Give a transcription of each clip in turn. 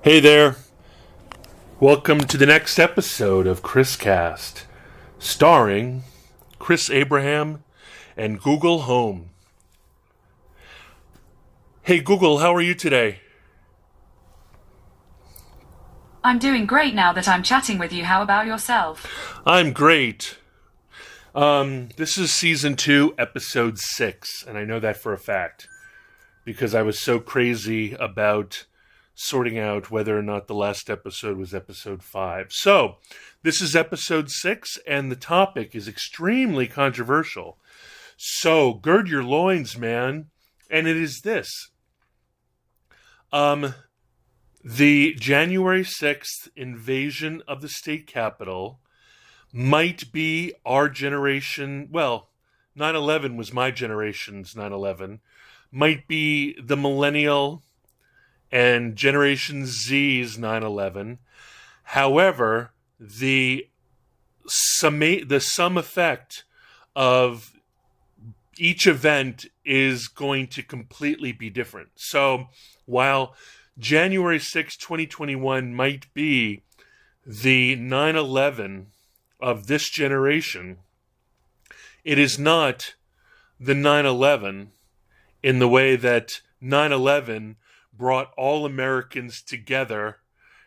Hey there. Welcome to the next episode of Chris Cast, starring Chris Abraham and Google Home. Hey Google, how are you today? I'm doing great now that I'm chatting with you. How about yourself? I'm great. This is season 2, episode 6, and I know that for a fact because I was so crazy about sorting out whether or not the last episode was episode 5. So, this is episode 6, and the topic is extremely controversial. So, gird your loins, man. And it is this. The January 6th invasion of the state capitol might be our generation, well, 9/11 was my generation's 9/11, might be the millennial and Generation Z's 9/11. However, the sum effect of each event is going to completely be different. So while January 6, 2021 might be the 9/11 of this generation, it is not the 9/11 in the way that 9/11 brought all Americans together,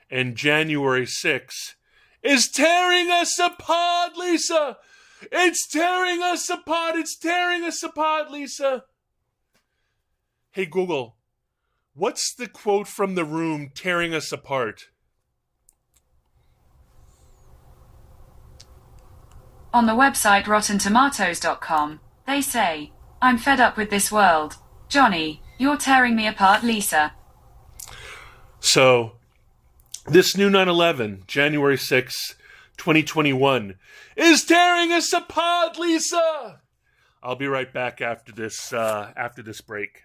and January 6 is tearing us apart, Lisa! It's tearing us apart! It's tearing us apart, Lisa! Hey, Google, what's the quote from The Room tearing us apart? On the website RottenTomatoes.com, they say, "I'm fed up with this world. Johnny, you're tearing me apart, Lisa." So, this new 9/11, January 6, 2021, is tearing us apart, Lisa! I'll be right back after this break.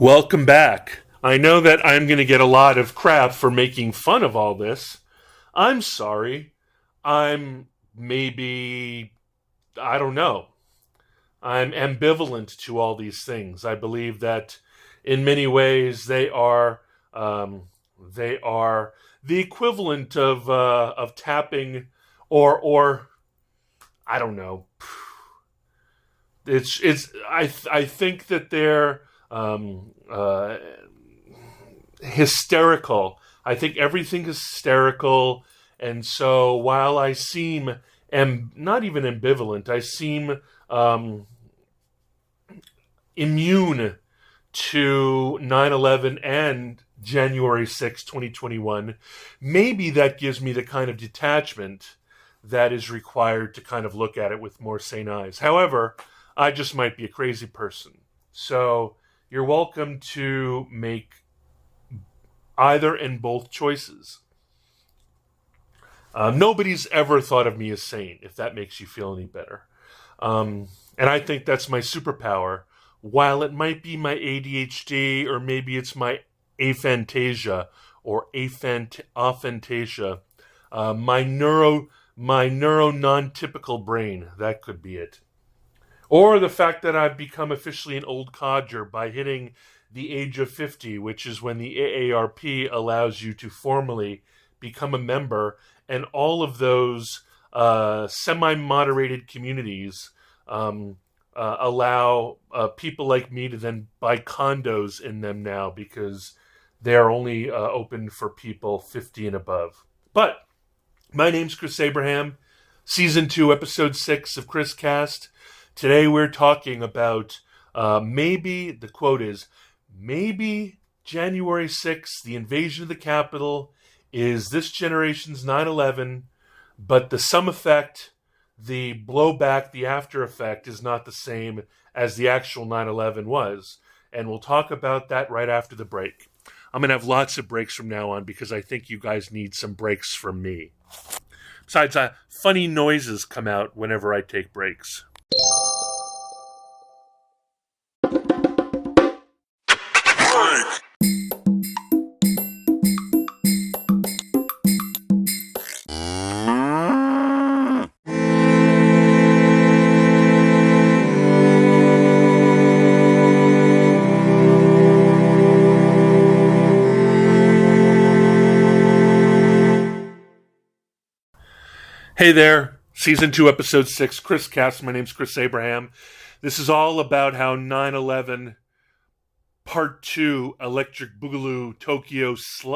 Welcome back. I know that I'm going to get a lot of crap for making fun of all this. I'm sorry. I'm ambivalent to all these things. I believe that in many ways they are the equivalent of tapping or I don't know. I think that they're hysterical. I think everything is hysterical, and so while I seem not even ambivalent, I seem immune to 9/11 and January 6, 2021. Maybe that gives me the kind of detachment that is required to kind of look at it with more sane eyes. However, I just might be a crazy person. So you're welcome to make either and both choices. Nobody's ever thought of me as sane, if that makes you feel any better. And I think that's my superpower. While it might be my ADHD, or maybe it's my aphantasia or aphantasia, my neuro non-typical brain, that could be it. Or the fact that I've become officially an old codger by hitting the age of 50, which is when the AARP allows you to formally become a member, and all of those semi-moderated communities allow people like me to then buy condos in them now because they are only open for people 50 and above. But my name's Chris Abraham, Season 2, Episode 6 of Chris Cast. Today we're talking about maybe January 6th, the invasion of the Capitol, is this generation's 9/11, but the sum effect, the blowback, the after effect is not the same as the actual 9/11 was. And we'll talk about that right after the break. I'm going to have lots of breaks from now on because I think you guys need some breaks from me. Besides, funny noises come out whenever I take breaks. Hey there, Season 2, Episode 6, Chris Cast. My name's Chris Abraham. This is all about how 9/11 Part 2, Electric Boogaloo Tokyo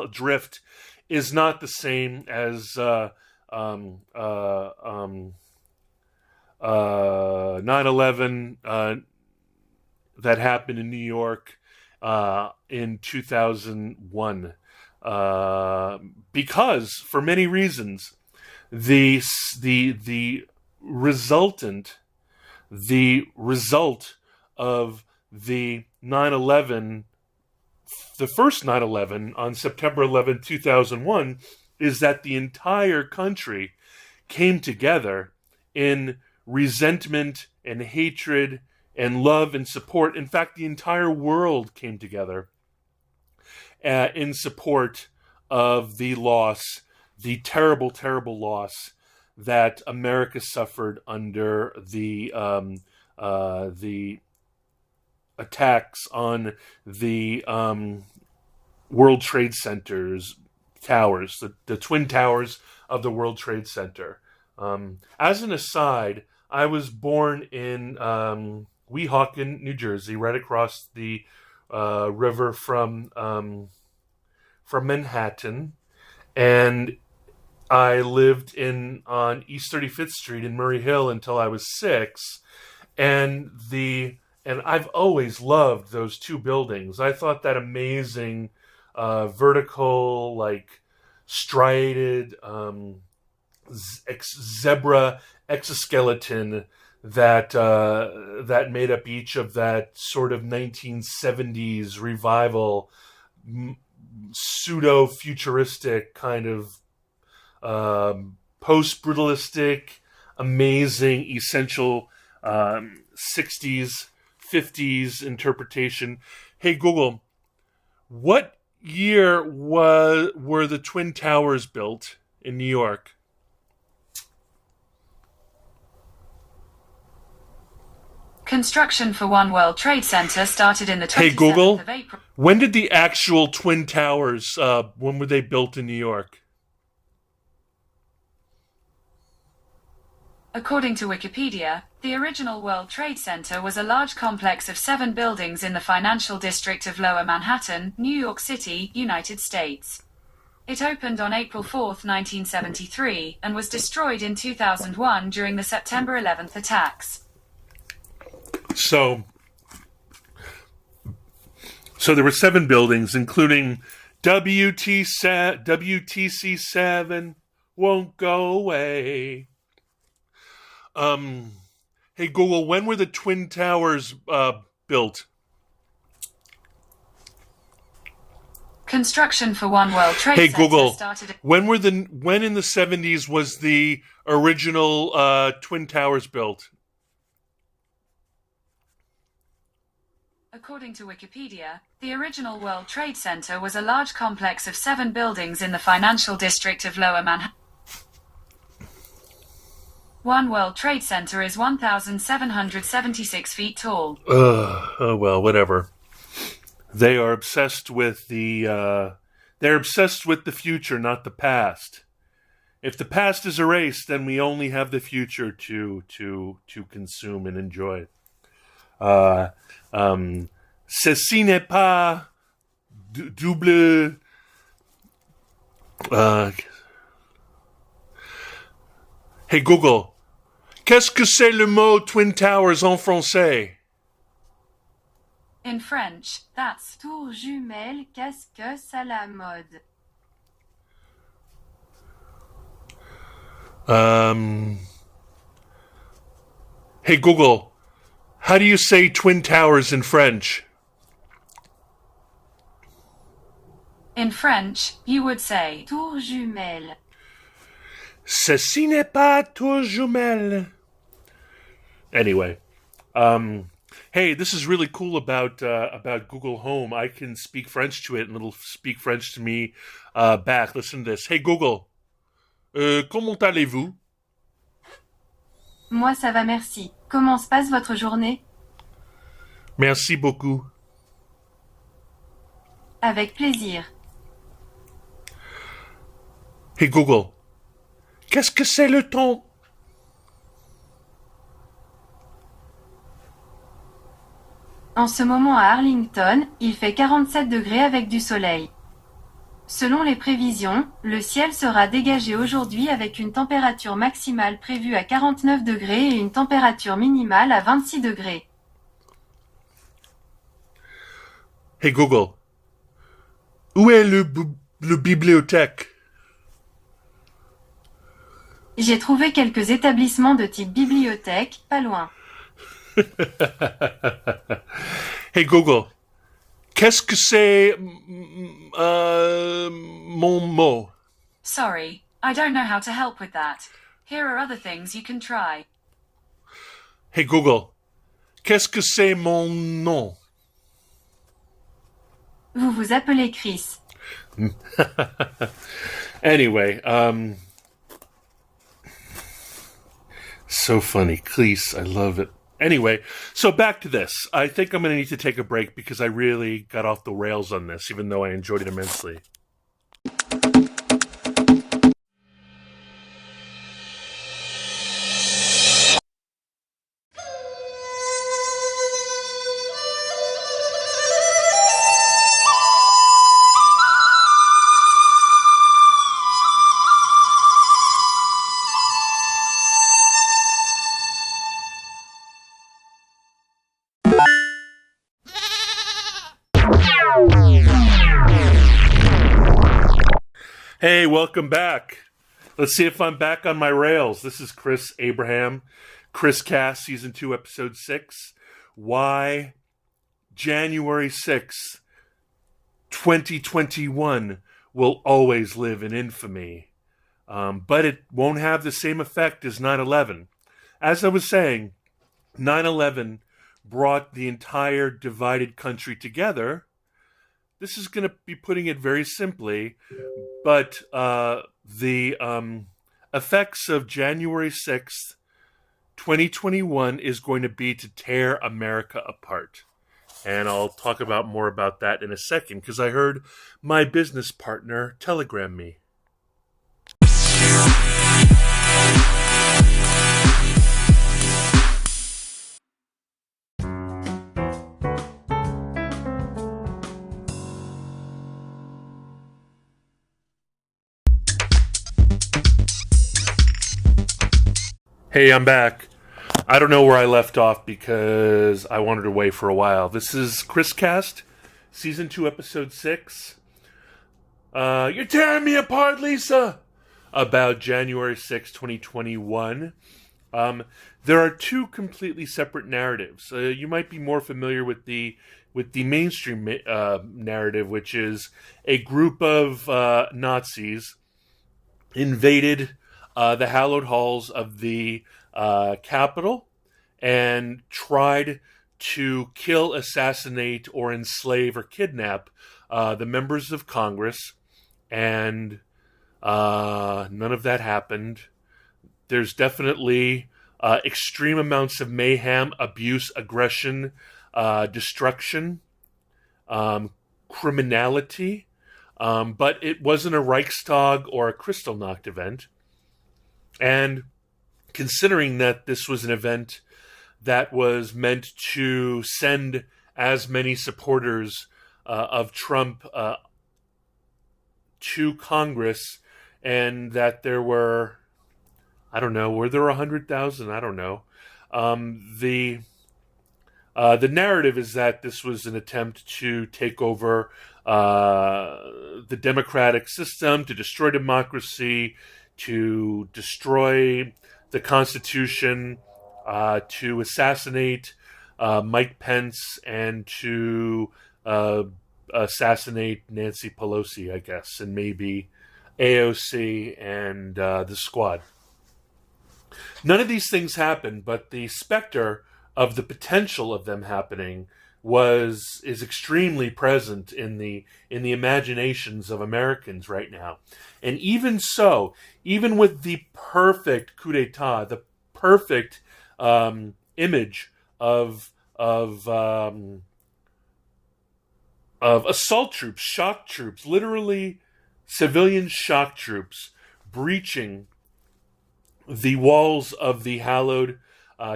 Drift, is not the same as 9/11 that happened in New York in 2001. Because, for many reasons, the result of the 9/11, the first 9/11 on September 11, 2001, is that the entire country came together in resentment and hatred and love and support. In fact, the entire world came together in support of the loss, the terrible, terrible loss that America suffered under the attacks on the World Trade Center's towers, the Twin Towers of the World Trade Center. As an aside, I was born in Weehawken, New Jersey, right across the river from Manhattan, and I lived on East 35th Street in Murray Hill until I was 6, and I've always loved those two buildings. I thought that amazing vertical, like striated zebra exoskeleton that made up each of that sort of 1970s revival, pseudo-futuristic kind of post-brutalistic, amazing, essential 60s, 50s interpretation. Hey, Google, what year were the Twin Towers built in New York? Construction for One World Trade Center started in the 27th Hey, Google, of April. When did the actual Twin Towers, when were they built in New York? According to Wikipedia, the original World Trade Center was a large complex of 7 buildings in the financial district of Lower Manhattan, New York City, United States. It opened on April 4, 1973, and was destroyed in 2001 during the September 11th attacks. So there were 7 buildings, including WTC 7 won't go away. Hey, Google, when were the Twin Towers built? Construction for One World Trade Hey, Center Google, started. when in the 70s was the original Twin Towers built? According to Wikipedia, the original World Trade Center was a large complex of 7 buildings in the financial district of Lower Manhattan. One World Trade Center is 1,776 feet tall. Oh well, whatever. They are obsessed with they're obsessed with the future, not the past. If the past is erased, then we only have the future to consume and enjoy. Ceci n'est pas double. Hey Google, qu'est-ce que c'est le mot Twin Towers en français? In French, that's tour jumelle, qu'est-ce que c'est la mode? Hey Google, how do you say Twin Towers in French? In French, you would say tour jumelle. Ceci n'est pas ta jumelle. Anyway, hey, this is really cool about Google Home. I can speak French to it, and it'll speak French to me back. Listen to this. Hey Google, comment allez-vous? Moi ça va merci. Comment se passe votre journée? Merci beaucoup. Avec plaisir. Hey Google, qu'est-ce que c'est le temps? En ce moment à Arlington, il fait 47 degrés avec du soleil. Selon les prévisions, le ciel sera dégagé aujourd'hui avec une température maximale prévue à 49 degrés et une température minimale à 26 degrés. Hey Google, où est le bibliothèque? J'ai trouvé quelques établissements de type bibliothèque, pas loin. Hey Google, qu'est-ce que c'est mon mot? Sorry, I don't know how to help with that. Here are other things you can try. Hey Google, qu'est-ce que c'est mon nom? Vous vous appelez Chris. Anyway, so funny. Cleese, I love it. Anyway, so back to this. I think I'm going to need to take a break because I really got off the rails on this, even though I enjoyed it immensely. Hey, welcome back. Let's see if I'm back on my rails. This is Chris Abraham, Chris Cast, Season 2, Episode 6. Why January 6th, 2021 will always live in infamy. But it won't have the same effect as 9/11. As I was saying, 9/11 brought the entire divided country together. This is going to be putting it very simply, but the effects of January 6th, 2021 is going to be to tear America apart. And I'll talk about more about that in a second because I heard my business partner telegram me. Hey, I'm back. I don't know where I left off because I wandered away for a while. This is Chris Cast, Season 2, Episode 6. You're tearing me apart, Lisa! About January 6, 2021. There are two completely separate narratives. You might be more familiar with the mainstream narrative, which is a group of Nazis invaded the hallowed halls of the Capitol and tried to kill, assassinate, or enslave or kidnap the members of Congress, and none of that happened. There's definitely extreme amounts of mayhem, abuse, aggression, destruction, criminality, but it wasn't a Reichstag or a Kristallnacht event. And considering that this was an event that was meant to send as many supporters of Trump to Congress, and that there were, I don't know, were there 100,000? I don't know. The narrative is that this was an attempt to take over the democratic system, to destroy democracy, to destroy the Constitution, to assassinate Mike Pence, and to assassinate Nancy Pelosi, I guess, and maybe AOC and the Squad. None of these things happened, but the specter of the potential of them happening is extremely present in the imaginations of Americans right now. And even so, even with the perfect coup d'état, the perfect image of assault troops, shock troops, literally civilian shock troops breaching the walls of the hallowed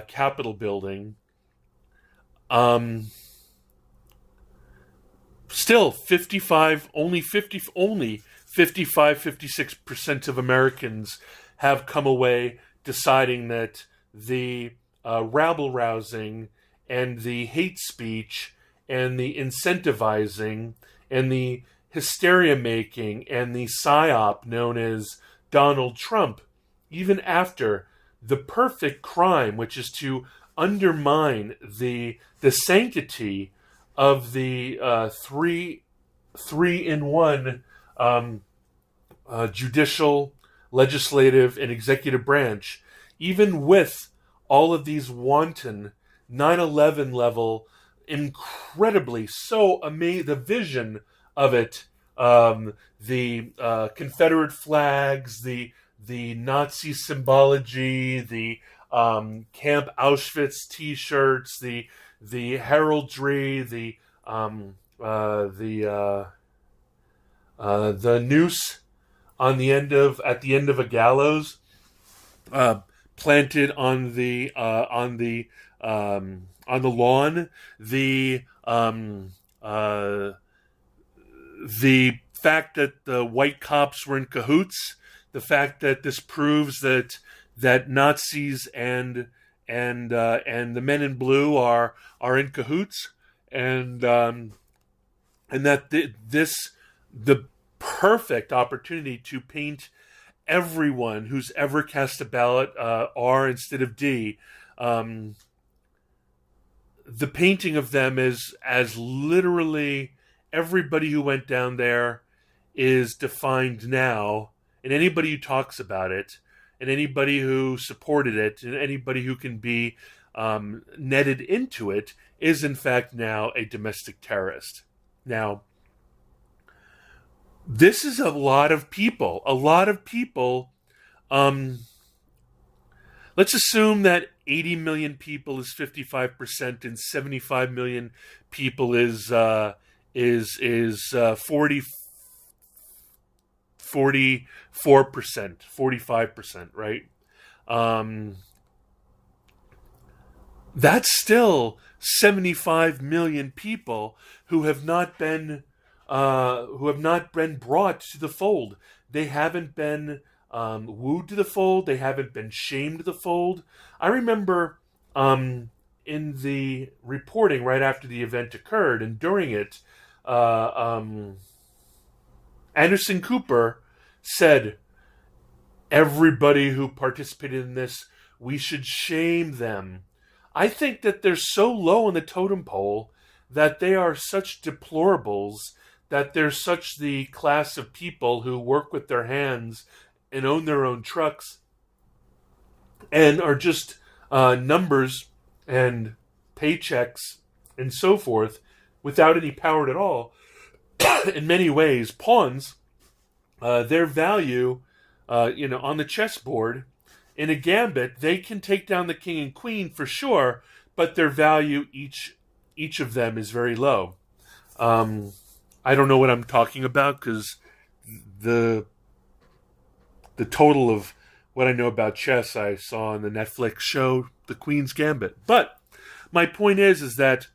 Capitol building. Still, 56% of Americans have come away deciding that the rabble rousing and the hate speech and the incentivizing and the hysteria making and the psyop known as Donald Trump, even after the perfect crime, which is to undermine the sanctity of the three-in-one judicial, legislative, and executive branch, even with all of these wanton 9/11 level, incredibly so amazing, the vision of it, the Confederate flags, the Nazi symbology, the Camp Auschwitz T-shirts, the heraldry, the noose on the end of at the end of a gallows, planted on the lawn, the fact that the white cops were in cahoots, the fact that this proves that Nazis and the men in blue are in cahoots, and that the perfect opportunity to paint everyone who's ever cast a ballot R instead of D, the painting of them is as literally everybody who went down there is defined now, and anybody who talks about it, and anybody who supported it, and anybody who can be netted into it is in fact now a domestic terrorist. Now, this is a lot of people. Let's assume that 80 million people is 55%, and 75 million people is 44%, 45%, right? That's still 75 million people who have not been brought to the fold. They haven't been wooed to the fold. They haven't been shamed to the fold. I remember in the reporting right after the event occurred and during it, Anderson Cooper said, everybody who participated in this, we should shame them. I think that they're so low on the totem pole that they are such deplorables, that they're such the class of people who work with their hands and own their own trucks and are just numbers and paychecks and so forth without any power at all. In many ways, pawns, their value, on the chessboard, in a gambit, they can take down the king and queen for sure, but their value, each of them, is very low. I don't know what I'm talking about because the total of what I know about chess I saw on the Netflix show The Queen's Gambit. But my point is that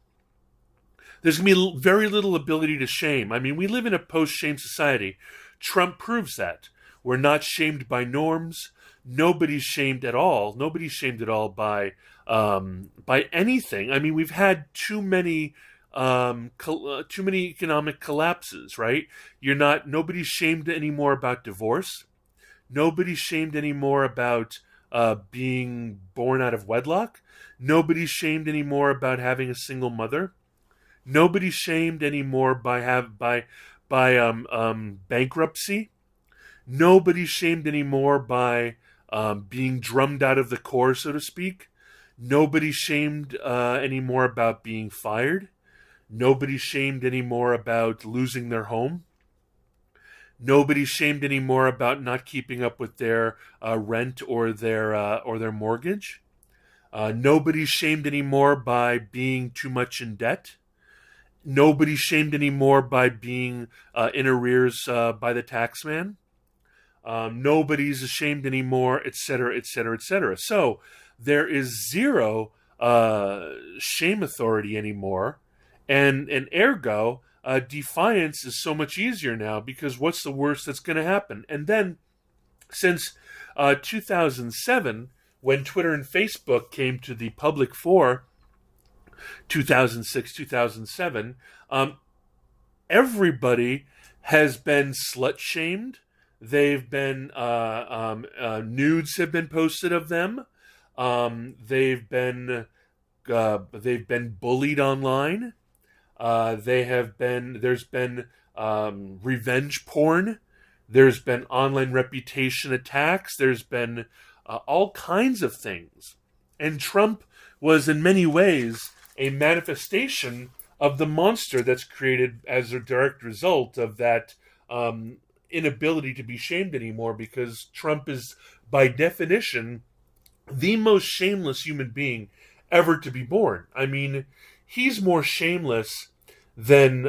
there's going to be very little ability to shame. I mean, we live in a post-shame society. Trump proves that. We're not shamed by norms. Nobody's shamed at all. Nobody's shamed at all by anything. I mean, we've had too many economic collapses, right? Nobody's shamed anymore about divorce. Nobody's shamed anymore about being born out of wedlock. Nobody's shamed anymore about having a single mother. Nobody's shamed anymore by bankruptcy. Nobody's shamed anymore by being drummed out of the Corps, so to speak. Nobody's shamed anymore about being fired. Nobody's shamed anymore about losing their home. Nobody's shamed anymore about not keeping up with their rent or their mortgage. Nobody's shamed anymore by being too much in debt. Nobody's shamed anymore by being in arrears by the tax man. Nobody's ashamed anymore, etc., etc., etc. So there is zero shame authority anymore, and ergo, defiance is so much easier now, because what's the worst that's going to happen? And then, since 2007, when Twitter and Facebook came to the public fore, 2006, 2007, everybody has been slut-shamed. They've been nudes have been posted of them. They've been bullied online. There's been revenge porn. There's been online reputation attacks. There's been all kinds of things. And Trump was in many ways a manifestation of the monster that's created as a direct result of that inability to be shamed anymore, because Trump is, by definition, the most shameless human being ever to be born. I mean, he's more shameless than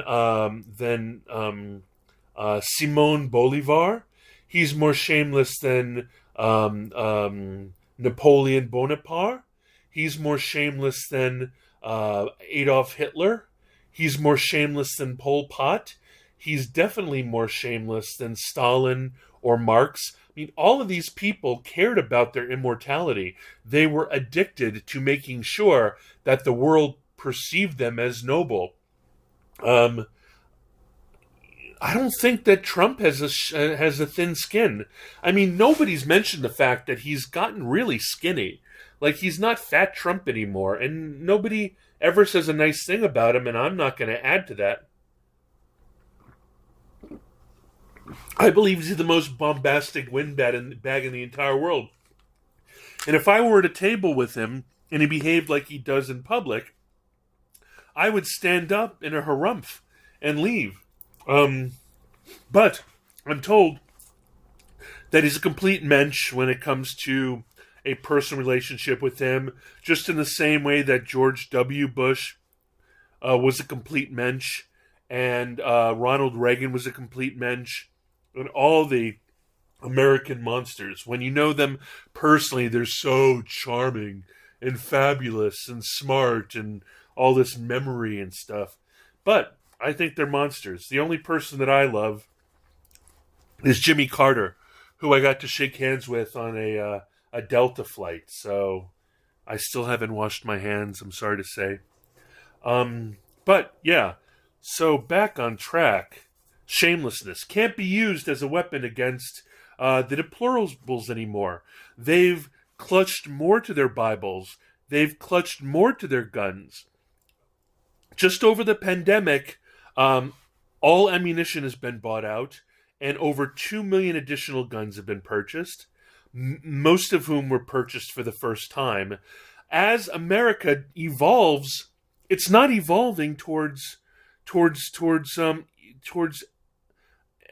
Simon Bolivar. He's more shameless than Napoleon Bonaparte. He's more shameless than Adolf Hitler. He's more shameless than Pol Pot. He's definitely more shameless than Stalin or Marx. I mean, all of these people cared about their immortality. They were addicted to making sure that the world perceived them as noble. I don't think that Trump has a thin skin. I mean, nobody's mentioned the fact that he's gotten really skinny. Like, he's not Fat Trump anymore, and nobody ever says a nice thing about him, and I'm not going to add to that. I believe he's the most bombastic windbag in the entire world. And if I were at a table with him and he behaved like he does in public, I would stand up in a harumph and leave. But I'm told that he's a complete mensch when it comes to a personal relationship with him, just in the same way that George W. Bush was a complete mensch, and Ronald Reagan was a complete mensch, and all the American monsters. When you know them personally, they're so charming and fabulous and smart and all this memory and stuff. But I think they're monsters. The only person that I love is Jimmy Carter, who I got to shake hands with on a Delta flight. So I still haven't washed my hands, I'm sorry to say. But yeah, so back on track. Shamelessness can't be used as a weapon against the deplorables anymore. They've clutched more to their Bibles. They've clutched more to their guns. Just over the pandemic, all ammunition has been bought out, and over 2 million additional guns have been purchased, most of whom were purchased for the first time. As America evolves, it's not evolving towards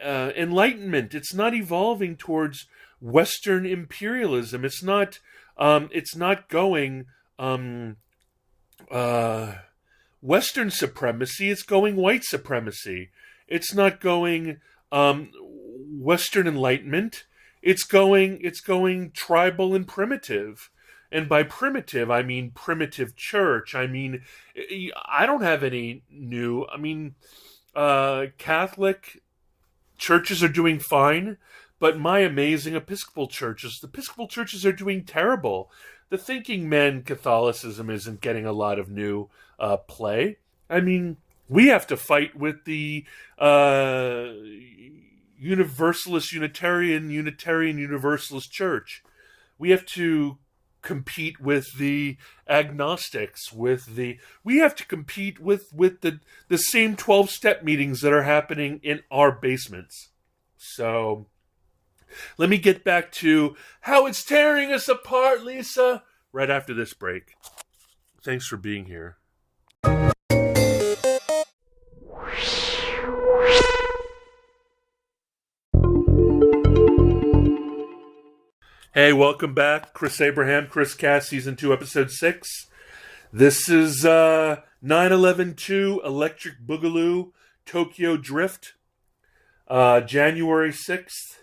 enlightenment. It's not evolving towards Western imperialism. It's not going Western supremacy. It's going white supremacy. It's not going Western enlightenment. It's going tribal and primitive. And by primitive, I mean primitive church. I mean, I don't have any new. I mean, Catholic churches are doing fine, but my amazing Episcopal churches, the Episcopal churches are doing terrible. The thinking man Catholicism isn't getting a lot of new play. I mean, we have to fight with the Universalist Unitarian Universalist Church. We have to compete with the agnostics, we have to compete with the same 12-step meetings that are happening in our basements. So Let me get back to how it's tearing us apart, Lisa, right after this break. Thanks for being here. Hey, welcome back. Chris Abraham, Chris Cast, Season 2, Episode 6. This is 9/11/2, Electric Boogaloo, Tokyo Drift. January 6th,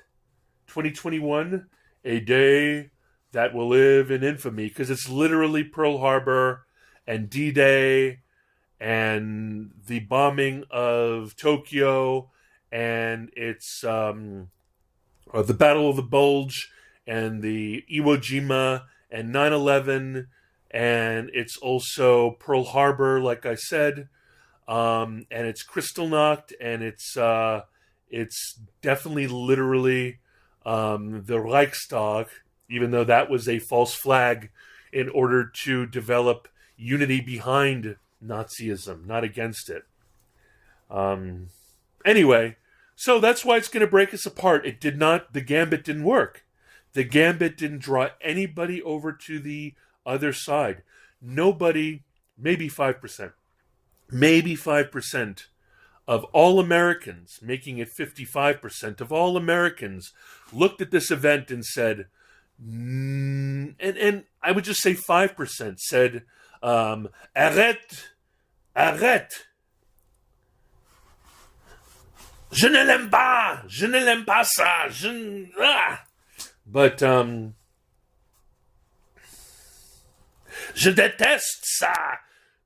2021. A day that will live in infamy, because it's literally Pearl Harbor and D-Day and the bombing of Tokyo, and it's the Battle of the Bulge and the Iwo Jima and 9/11, and it's also Pearl Harbor, like I said, and it's Kristallnacht, and it's definitely literally the Reichstag, even though that was a false flag in order to develop unity behind Nazism, not against it. Anyway, so that's why it's going to break us apart. The gambit didn't work. The gambit didn't draw anybody over to the other side. Nobody, maybe 5%, of all Americans, making it 55% of all Americans, looked at this event and said, and I would just say 5% said, arrête, je ne l'aime pas ça, But, je déteste ça.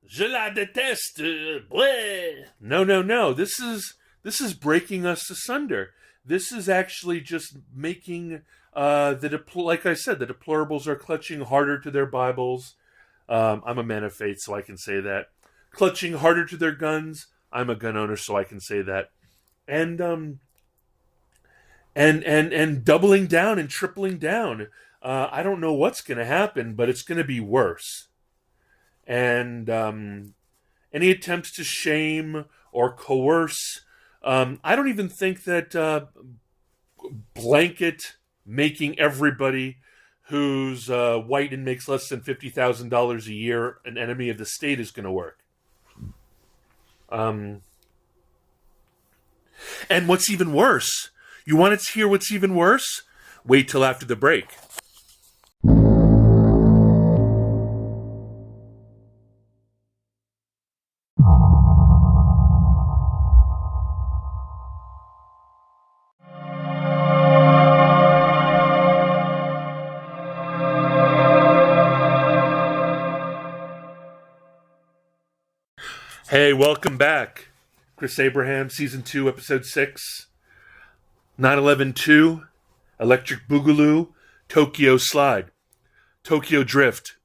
Je la déteste. Bleh. No. This is breaking us asunder. This is actually just making like I said, the deplorables are clutching harder to their Bibles. I'm a man of faith, so I can say that. Clutching harder to their guns. I'm a gun owner, so I can say that. And doubling down and tripling down. I don't know what's going to happen, but it's going to be worse. And any attempts to shame or coerce, I don't even think that blanket making everybody who's white and makes less than $50,000 a year an enemy of the state is going to work. And what's even worse, you want to hear what's even worse? Wait till after the break. Hey, welcome back. Chris Abraham, Season 2, Episode 6. 9/11/2, Electric Boogaloo, Tokyo Slide, Tokyo Drift.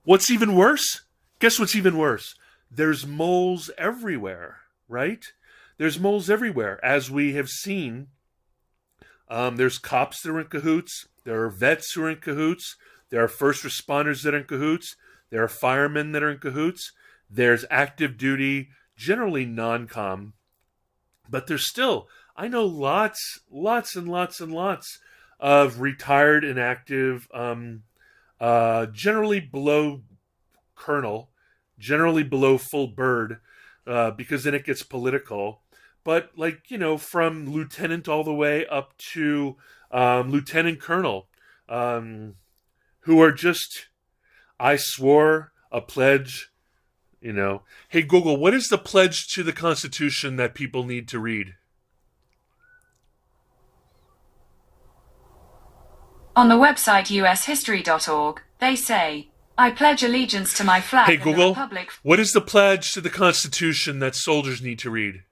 What's even worse? Guess what's even worse? There's moles everywhere, right? There's moles everywhere. As we have seen, there's cops that are in cahoots. There are vets who are in cahoots. There are first responders that are in cahoots. There are firemen that are in cahoots. There's active duty, generally non-com. But there's still, I know lots of retired and active, generally below colonel, generally below full bird, because then it gets political. But from lieutenant all the way up to lieutenant colonel, who are just, I swore a pledge. Hey, Google, what is the pledge to the Constitution that people need to read? On the website ushistory.org, they say, I pledge allegiance to my flag. Hey, and Google, the Republic. What is the pledge to the Constitution that soldiers need to read?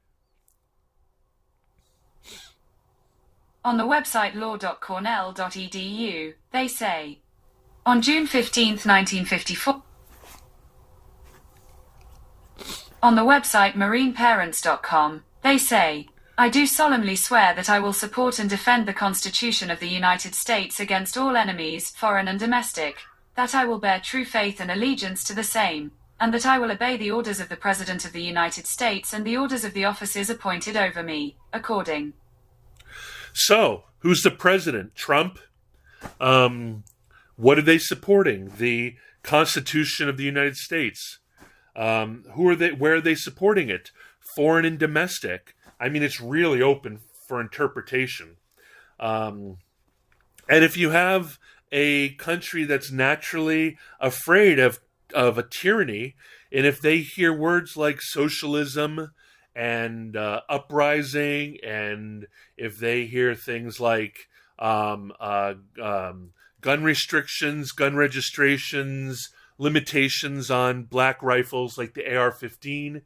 On the website law.cornell.edu, they say, on June 15, 1954, on the website marineparents.com, they say, I do solemnly swear that I will support and defend the Constitution of the United States against all enemies, foreign and domestic, that I will bear true faith and allegiance to the same, and that I will obey the orders of the President of the United States and the orders of the officers appointed over me, according. So, Who's the president? Trump? What are they supporting? The Constitution of the United States. Who are they? Where are they supporting it? Foreign and domestic. I mean, it's really open for interpretation. And if you have a country that's naturally afraid of a tyranny, and if they hear words like socialism and uprising, and if they hear things like gun restrictions, gun registrations, limitations on black rifles like the AR-15,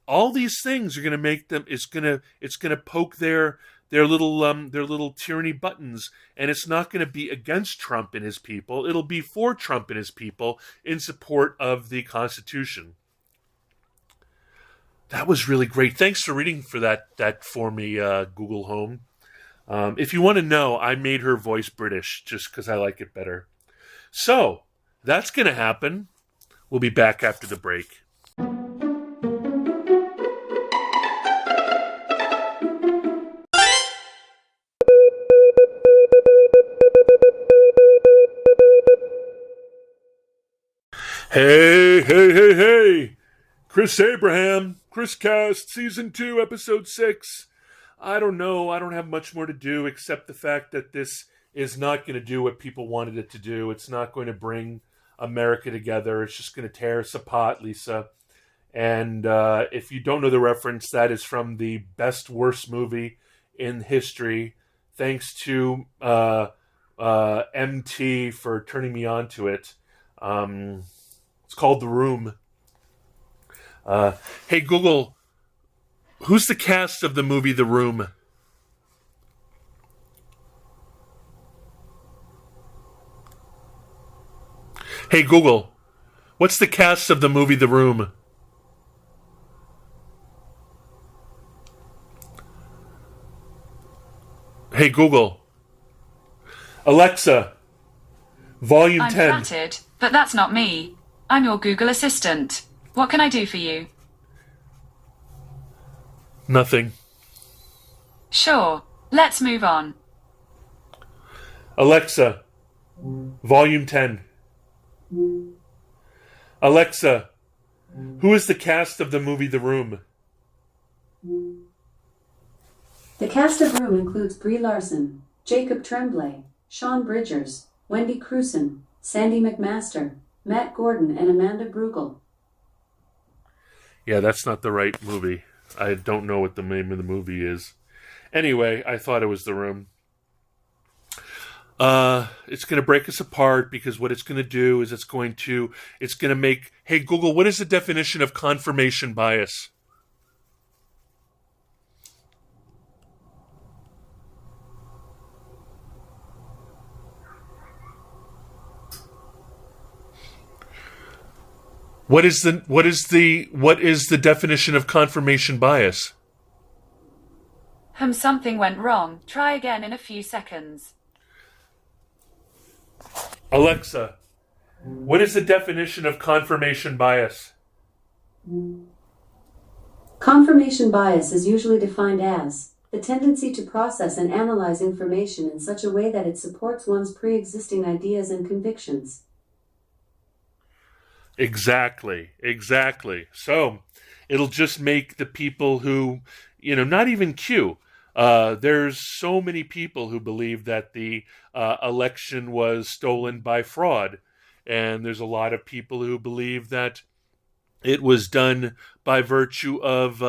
all these things are going to make them. It's going to poke their little tyranny buttons, and it's not going to be against Trump and his people. It'll be for Trump and his people in support of the Constitution. That was really great. Thanks for reading for that for me, Google Home. If you want to know, I made her voice British just because I like it better. So, that's going to happen. We'll be back after the break. Hey. Chris Abraham, Chris Cast, Season 2, Episode 6. I don't know. I don't have much more to do except the fact that this is not going to do what people wanted it to do. It's not going to bring America together. It's just going to tear us apart, Lisa. And if you don't know the reference, that is from the best, worst movie in history. Thanks to MT for turning me on to it. It's called The Room. Hey, Google, who's the cast of the movie The Room? Hey, Google, what's the cast of the movie The Room? Hey, Google. Alexa, Volume 10. I'm flattered, but that's not me. I'm your Google Assistant. What can I do for you? Nothing. Sure. Let's move on. Alexa, Volume 10. Alexa, who is the cast of the movie The Room? The cast of Room includes Brie Larson, Jacob Tremblay, Sean Bridgers, Wendy Crewson, Sandy McMaster, Matt Gordon, and Amanda Brugel. Yeah, that's not the right movie. I don't know what the name of the movie is. Anyway, I thought it was The Room. It's going to break us apart because what it's going to do is it's going to make... Hey, Google, what is the definition of confirmation bias? What is the definition of confirmation bias? Something went wrong. Try again in a few seconds. Alexa, what is the definition of confirmation bias? Confirmation bias is usually defined as the tendency to process and analyze information in such a way that it supports one's pre-existing ideas and convictions. Exactly. So it'll just make the people who, not even Q. There's so many people who believe that the election was stolen by fraud. And there's a lot of people who believe that it was done by virtue of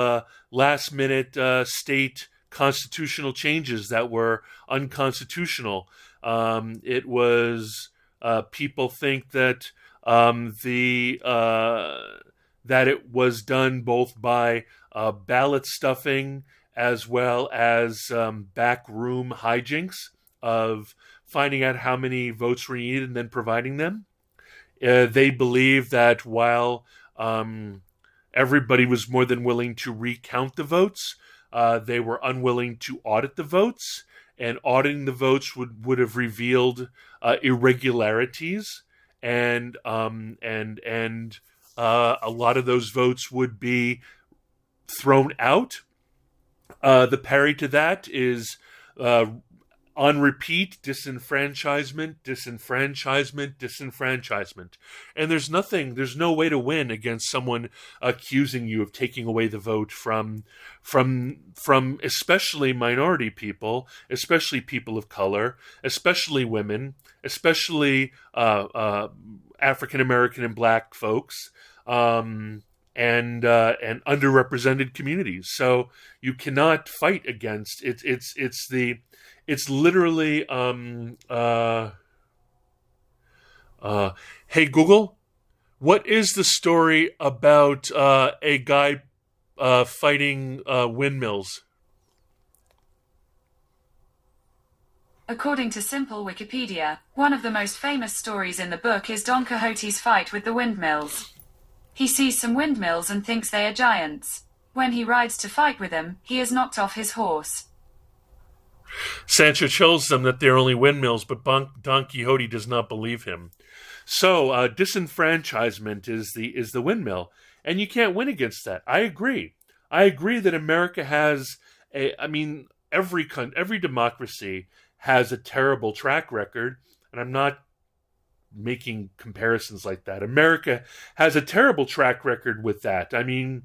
last-minute state constitutional changes that were unconstitutional. It was people think that that it was done both by ballot stuffing as well as backroom hijinks of finding out how many votes were needed and then providing them. They believe that while everybody was more than willing to recount the votes, they were unwilling to audit the votes, and auditing the votes would have revealed irregularities. And a lot of those votes would be thrown out. The parry to that is on repeat, disenfranchisement, disenfranchisement, disenfranchisement. And there's no way to win against someone accusing you of taking away the vote from especially minority people, especially people of color, especially women, especially African American and Black folks, and underrepresented communities. So you cannot fight against it. It's literally hey Google, what is the story about a guy fighting windmills? According to simple Wikipedia, one of the most famous stories in the book is Don Quixote's fight with the windmills. He sees some windmills and thinks they are giants. When he rides to fight with them, he is knocked off his horse. Sancho tells them that they're only windmills, but Don Quixote does not believe him. So disenfranchisement is the windmill, and you can't win against that. I agree. I agree that America has every democracy has a terrible track record, and I'm not making comparisons like that. America has a terrible track record with that. I mean,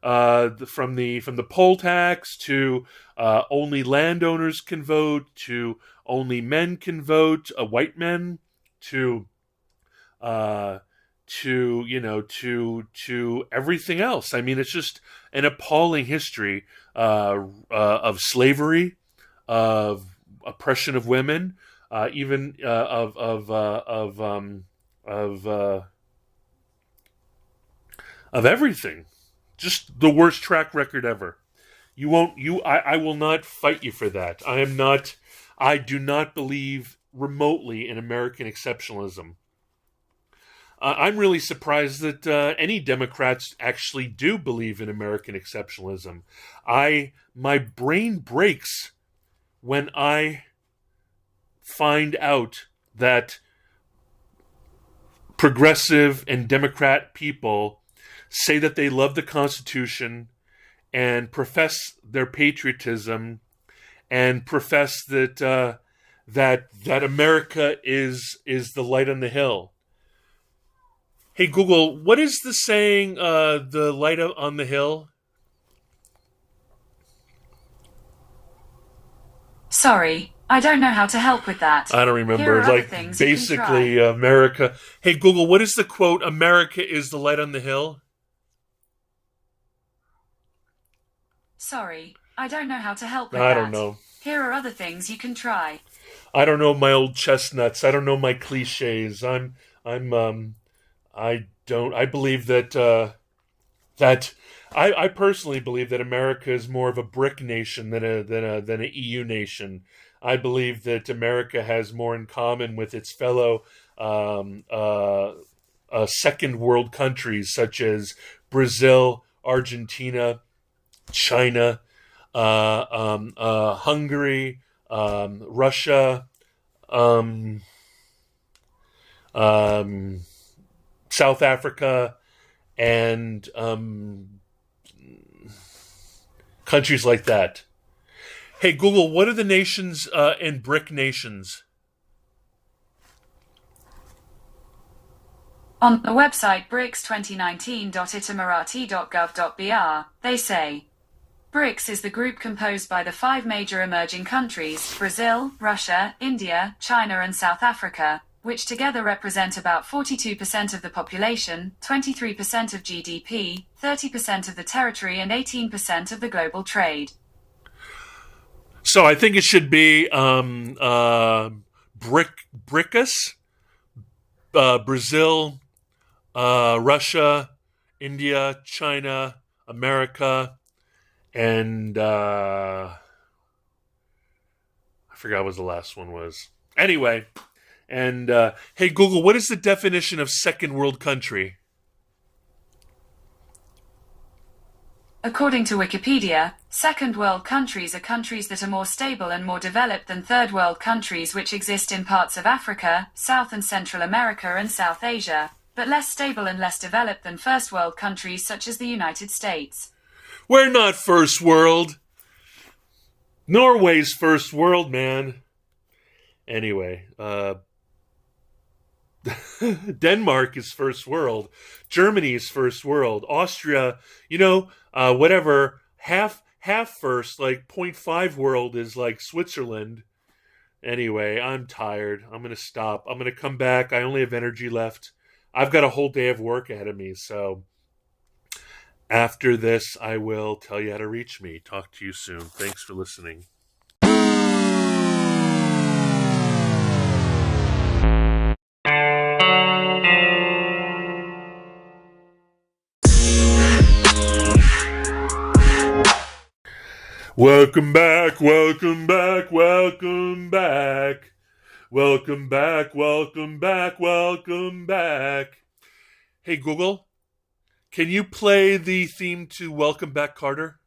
from the poll tax to only landowners can vote, to only men can vote, white men, to everything else. I mean, it's just an appalling history of slavery, of oppression of women, even of everything. Just the worst track record ever. I will not fight you for that. I do not believe remotely in American exceptionalism. I'm really surprised that any Democrats actually do believe in American exceptionalism. My brain breaks when I find out that progressive and Democrat people say that they love the Constitution and profess their patriotism and profess that that America is the light on the hill. Hey Google, what is the saying? The light on the hill. Sorry, I don't know how to help with that. I don't remember. Like, basically, America. Hey Google, what is the quote? America is the light on the hill. Sorry, I don't know how to help with that. I don't know. Here are other things you can try. I don't know my old chestnuts. I don't know my cliches. I believe that I personally believe that America is more of a BRIC nation than a EU nation. I believe that America has more in common with its fellow second world countries such as Brazil, Argentina, China, Hungary, Russia, South Africa, and countries like that. Hey Google, what are the nations in BRIC nations? On the website brics2019.itamarati.gov.br, they say, BRICS is the group composed by the 5 major emerging countries, Brazil, Russia, India, China and South Africa, which together represent about 42% of the population, 23% of GDP, 30% of the territory and 18% of the global trade. So I think it should be BRICS, Brazil, Russia, India, China, America, and I forgot what the last one was. Anyway, and hey Google, what is the definition of second world country? According to Wikipedia, second world countries are countries that are more stable and more developed than third world countries which exist in parts of Africa, South and Central America and South Asia, but less stable and less developed than first world countries such as the United States. We're not first world. Norway's first world, man. Anyway, Denmark is first world. Germany is first world. Austria, whatever, half first, like 0.5 world is like Switzerland. Anyway, I'm tired. I'm going to stop. I'm going to come back. I only have energy left. I've got a whole day of work ahead of me. So after this, I will tell you how to reach me. Talk to you soon. Thanks for listening. Welcome back, welcome back, welcome back. Welcome back, welcome back, welcome back. Hey, Google, can you play the theme to Welcome Back, Carter?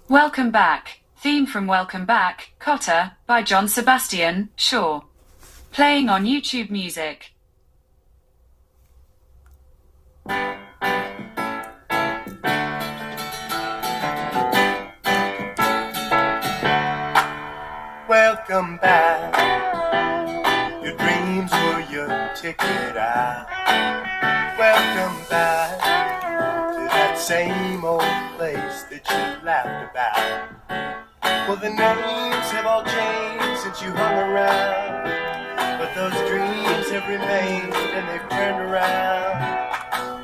Welcome Back, theme from Welcome Back, Cotter, by John Sebastian Shaw. Playing on YouTube Music. Welcome back. Your dreams were your ticket out. Welcome back to that same old place that you laughed about. Well, the names have all changed since you hung around, but those dreams have remained and they've turned around.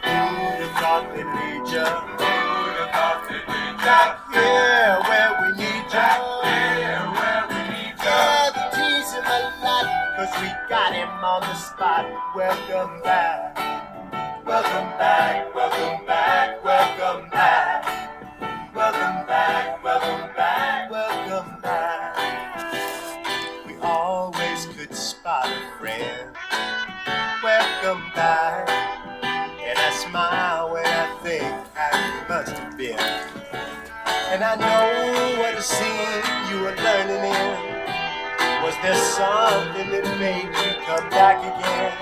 Who'd have thought they'd lead ya? Who'd have thought they'd lead ya? Back here where we need ya. Cause we got him on the spot. Welcome back. Welcome back, welcome back, welcome back. Welcome back, welcome back, welcome back. We always could spot a friend. Welcome back. And I smile when I think how you must have been. And I know what a scene you were learning in. Was there something that made you come back again?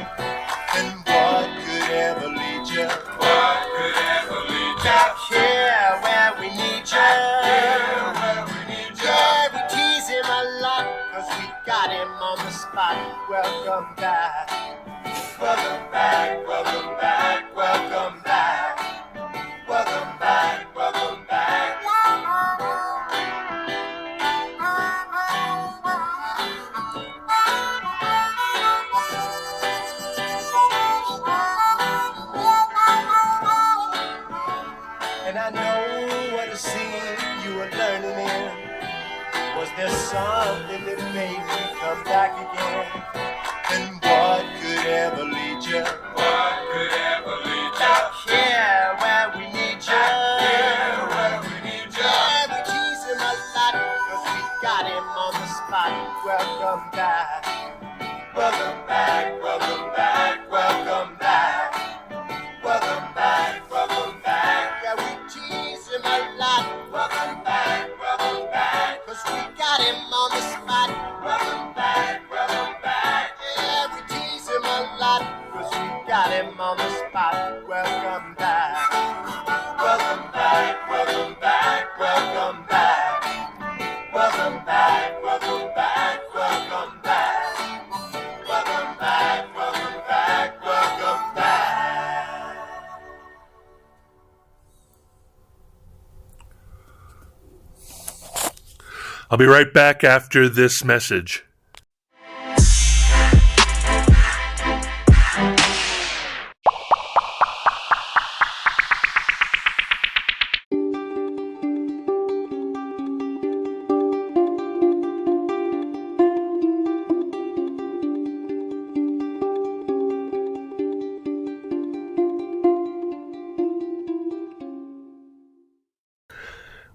And what could ever lead you? What could ever lead you? Back here where we need you. Back here where we need you. Yeah, we tease him a lot, cause we got him on the spot. Welcome back. Welcome back, welcome back, welcome back. Welcome back, welcome back. And I know what a scene you were learning in. Was there something that made you come back again? And what could ever lead you? What could ever lead you? Back here where we need you. Back here where we need you. Yeah, we tease him a lot, cause we got him on the spot. Welcome back. Welcome back, welcome back, welcome back. Welcome back, welcome back. Yeah, we tease him a lot. Welcome back, cause we got him on the spot. Welcome back, yeah, we tease him a lot, cause we got him on the spot. Welcome back. Welcome back, welcome back, welcome back. Welcome back, welcome back, welcome back. Welcome back, welcome back, welcome back. I'll be right back after this message.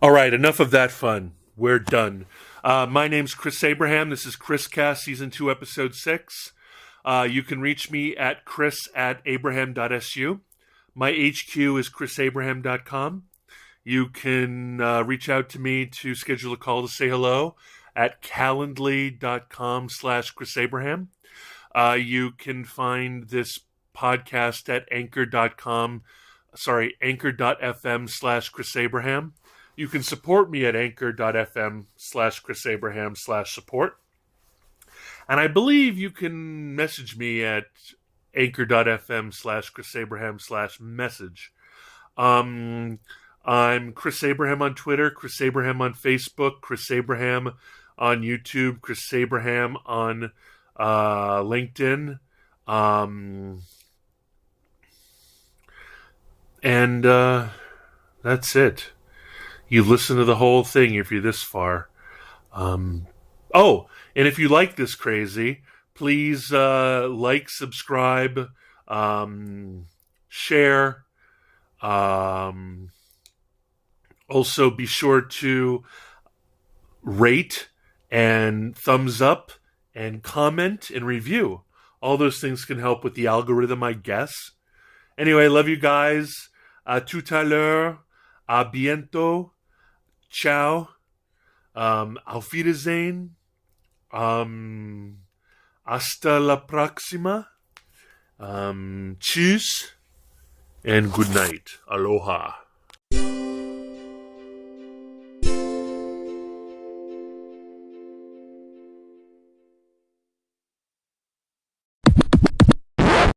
All right, enough of that fun. We're done. My name's Chris Abraham. This is Chris Cast, Season 2, Episode 6. You can reach me at chris@abraham.su. My HQ is chrisabraham.com. You can reach out to me to schedule a call to say hello at calendly.com/chrisabraham. You can find this podcast at anchor.fm/chrisabraham. you can support me at anchor.fm/ChrisAbraham/support. And I believe you can message me at anchor.fm/ChrisAbraham/message. I'm Chris Abraham on Twitter, Chris Abraham on Facebook, Chris Abraham on YouTube, Chris Abraham on LinkedIn. And that's it. You've listened to the whole thing if you're this far. And if you like this crazy, please like, subscribe, share. Also, be sure to rate and thumbs up and comment and review. All those things can help with the algorithm, I guess. Anyway, love you guys. Tout à l'heure. A bientôt. Ciao. Auf Wiedersehen. Hasta la próxima. Tschüss. And good night. Aloha.